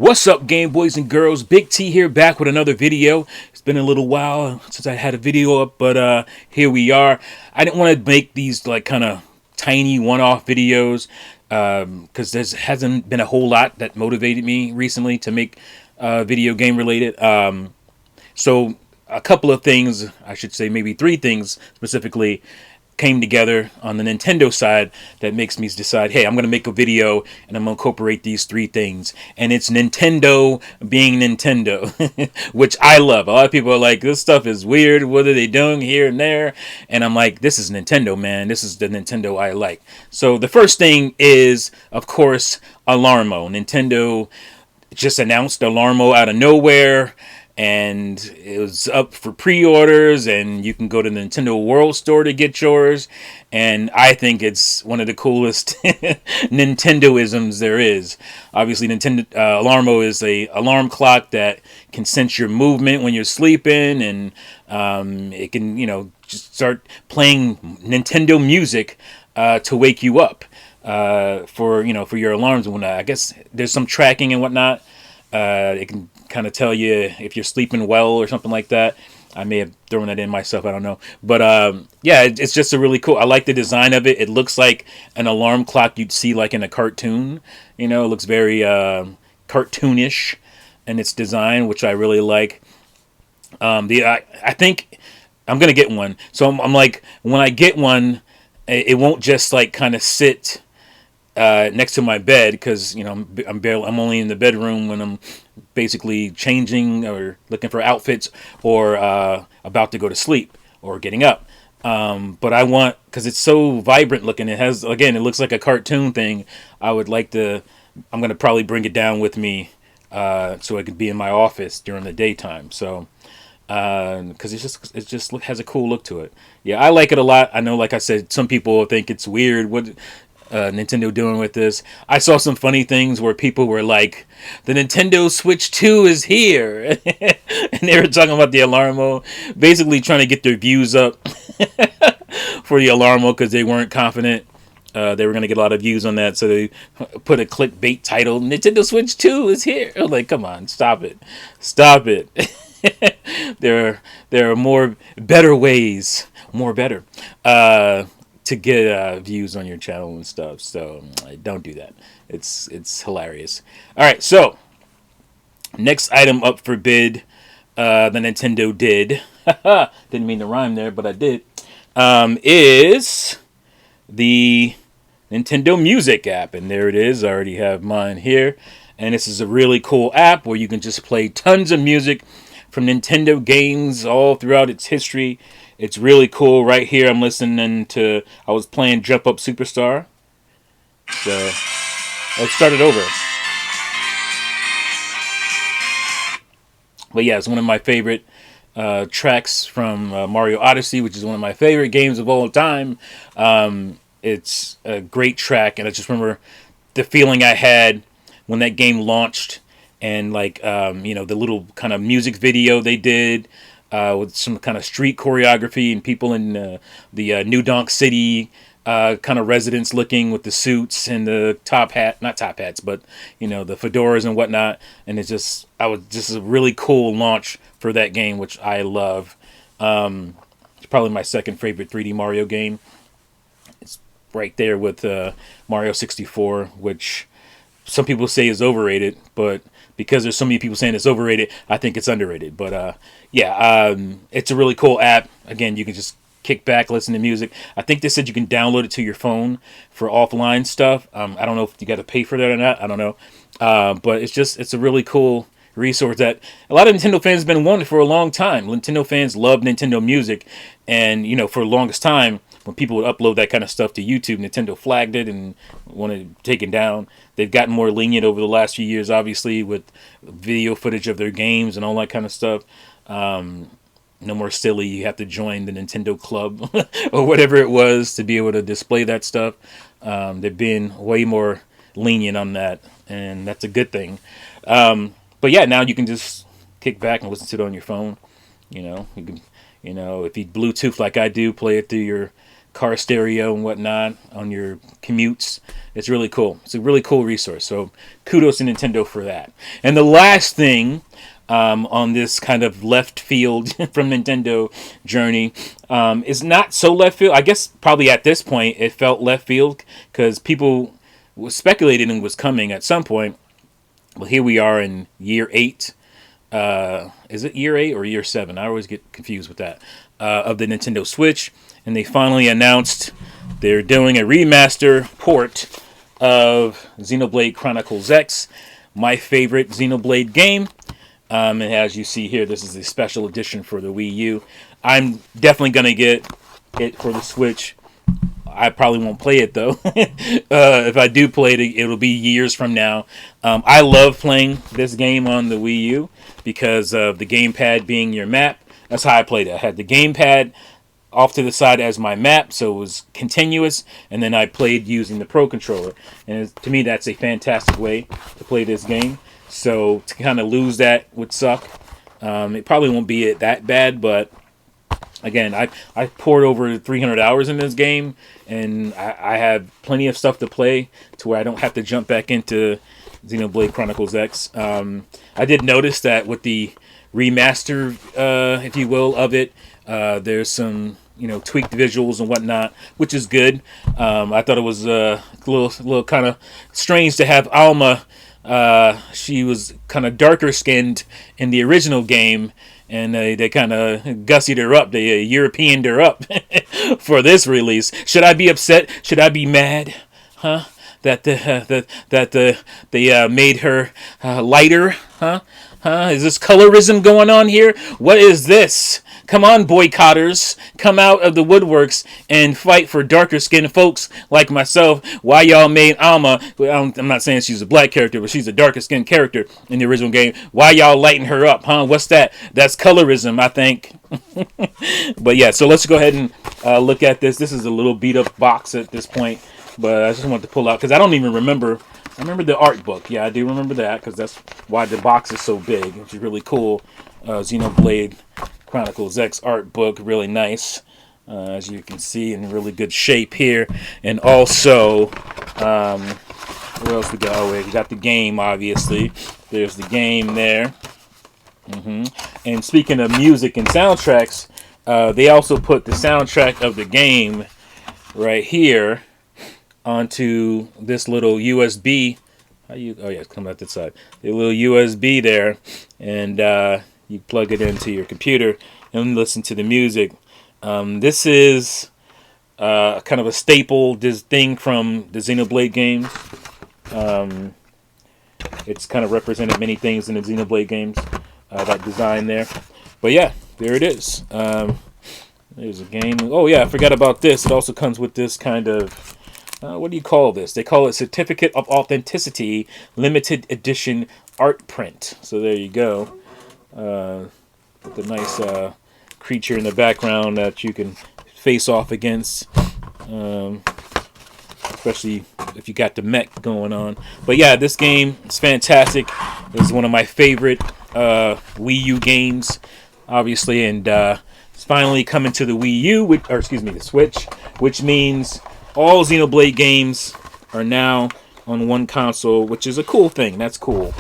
What's up, Game Boys and Girls? Big T here, back with another video. It's been a little while since I had a video up, but here we are. I didn't want to make these like kind of tiny one-off videos because there hasn't been a whole lot that motivated me recently to make video game related. So a couple of things, I should say maybe three things specifically, came together on the Nintendo side that makes me decide, hey, I'm going to make a video and I'm going to incorporate these three things. And it's Nintendo being Nintendo, which I love. A lot of people are like, this stuff is weird. What are they doing here and there? And I'm like, this is Nintendo, man. This is the Nintendo I like. So the first thing is, of course, Alarmo. Nintendo just announced Alarmo out of nowhere, and it was up for pre-orders, and you can go to the Nintendo World Store to get yours. And I think it's one of the coolest Nintendoisms there is. Obviously, Nintendo Alarmo is a alarm clock that can sense your movement when you're sleeping, and it can, just start playing Nintendo music to wake you up for your alarms and whatnot. I guess there's some tracking and whatnot. It can kind of tell you if you're sleeping well or something like that. I may have thrown that in myself, I don't know. But yeah, it's just a really cool. I like the design of it. It looks like an alarm clock you'd see like in a cartoon. It looks very cartoonish in its design, which I really like. I think I'm gonna get one. So I'm like, when I get one, it won't just like kind of sit next to my bed, because I'm only in the bedroom when I'm basically changing or looking for outfits, or about to go to sleep or getting up. But I want, because it's so vibrant looking, it looks like a cartoon thing. I'm going to probably bring it down with me so it could be in my office during the daytime. So because it just has a cool look to it. Yeah, I like it a lot. I know, like I said, some people think it's weird. What Nintendo doing with this? I saw some funny things where people were like, the Nintendo Switch 2 is here. And they were talking about the Alarmo, basically trying to get their views up for the Alarmo, because they weren't confident they were going to get a lot of views on that. So they put a clickbait title, Nintendo Switch 2 is here. I was like, come on, stop it. There are better ways to get views on your channel and stuff. So don't do that. It's hilarious. All right, so next item up for bid, the Nintendo did. Didn't mean to rhyme there, but I did. Is the Nintendo Music app, and there it is. I already have mine here, and this is a really cool app where you can just play tons of music from Nintendo games all throughout its history. It's really cool. Right here, I was playing Jump Up Superstar. So, let's start it over. But yeah, it's one of my favorite tracks from Mario Odyssey, which is one of my favorite games of all time. It's a great track, and I just remember the feeling I had when that game launched, and the little kind of music video they did, with some kind of street choreography and people in the New Donk City kind of residents looking with the suits and the not top hats, but the fedoras and whatnot. And it's a really cool launch for that game, which I love. It's probably my second favorite 3D Mario game. It's right there with Mario 64, which some people say is overrated, but because there's so many people saying it's overrated, I think it's underrated. But it's a really cool app. Again, you can just kick back, listen to music. I think they said you can download it to your phone for offline stuff. I don't know if you got to pay for that or not. I don't know. But it's a really cool resource that a lot of Nintendo fans have been wanting for a long time. Nintendo fans love Nintendo music, and for the longest time, when people would upload that kind of stuff to YouTube, Nintendo flagged it and wanted it taken down. They've gotten more lenient over the last few years, obviously, with video footage of their games and all that kind of stuff. No more silly, you have to join the Nintendo Club or whatever it was to be able to display that stuff. They've been way more lenient on that, and that's a good thing. But yeah, now you can just kick back and listen to it on your phone. You can, if you Bluetooth like I do, play it through your car stereo and whatnot on your commutes. It's really cool. It's a really cool resource. So kudos to Nintendo for that. And the last thing on this kind of left field from Nintendo journey is not so left field. I guess probably at this point it felt left field because people was speculating it was coming at some point. Well, here we are in year 8. Is it year 8 or year 7? I always get confused with that. Of the Nintendo Switch. And they finally announced they're doing a remaster port of Xenoblade Chronicles X, my favorite Xenoblade game. And as you see here, this is a special edition for the Wii U. I'm definitely going to get it for the Switch. I probably won't play it, though. If I do play it, it'll be years from now. I love playing this game on the Wii U because of the gamepad being your map. That's how I played it. I had the gamepad off to the side as my map, so it was continuous, and then I played using the Pro Controller. And to me, that's a fantastic way to play this game. So to kind of lose that would suck. It probably won't be that bad, but again, I poured over 300 hours in this game, and I have plenty of stuff to play to where I don't have to jump back into Xenoblade Chronicles X. I did notice that with the remaster, if you will, of it, there's some tweaked visuals and whatnot, which is good. I thought it was a little kind of strange to have Alma. She was kind of darker skinned in the original game, and they kind of gussied her up. They Europeaned her up for this release. Should I be upset? Should I be mad? Huh? That they made her lighter? Huh? Is this colorism going on here? What is this? Come on, boycotters. Come out of the woodworks and fight for darker skinned folks like myself. Why y'all made Alma, I'm not saying she's a black character, but she's a darker skinned character in the original game. Why y'all lighting her up, huh? What's that? That's colorism, I think. But yeah, so let's go ahead and look at this. This is a little beat up box at this point, but I just wanted to pull out because I don't even remember. I remember the art book. Yeah, I do remember that because that's why the box is so big, which is really cool. Xenoblade Chronicles X art book, really nice, as you can see, in really good shape here. And also, what else we got? Oh, we got the game, obviously. There's the game there. And speaking of music and soundtracks, they also put the soundtrack of the game right here onto this little USB. Oh yeah, it's coming out this side. The little USB there, and you plug it into your computer and listen to the music. This is kind of a staple, this thing from the Xenoblade games. It's kind of represented many things in the Xenoblade games, that design there. But yeah, there it is. There's a game. Oh yeah, I forgot about this. It also comes with this kind of, what do you call this? They call it Certificate of Authenticity Limited Edition Art Print. So there you go. With the nice creature in the background that you can face off against. Especially if you got the mech going on. But yeah, this game is fantastic. It's one of my favorite Wii U games, obviously. And it's finally coming to the Wii U, the Switch, which means all Xenoblade games are now on one console, which is a cool thing. That's cool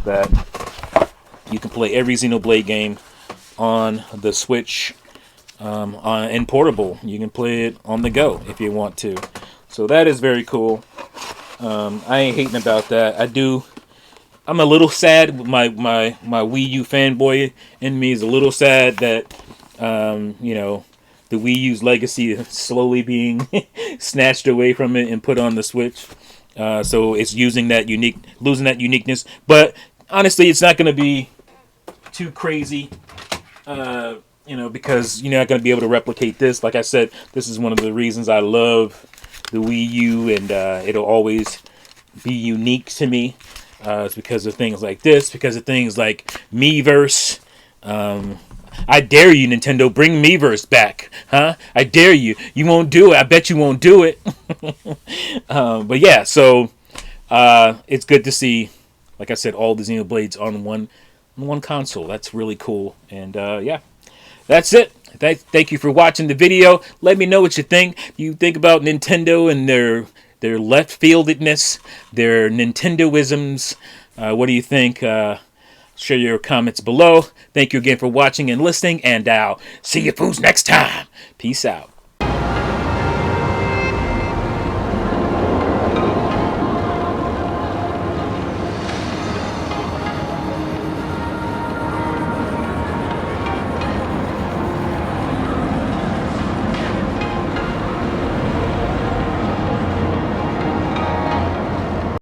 that you can play every Xenoblade game on the Switch, and portable. You can play it on the go if you want to. So that is very cool. I ain't hating about that. I'm a little sad. My Wii U fanboy in me is a little sad that the Wii U's legacy is slowly being snatched away from it and put on the Switch. So it's losing that uniqueness. But honestly, it's not going to be too crazy, because you're not going to be able to replicate this. Like I said, this is one of the reasons I love the Wii U, and it'll always be unique to me. It's because of things like this, because of things like Miiverse. I dare you, Nintendo, bring Miiverse back, huh? I dare you. You won't do it. I bet you won't do it. But yeah, so it's good to see, like I said, all the Xenoblades on one console. That's really cool. And yeah, that's it. Thank you for watching the video. Let me know what you think. You think about Nintendo and their left-fieldedness, their Nintendoisms. What do you think? Share your comments below. Thank you again for watching and listening, and I'll see you fools next time. Peace out.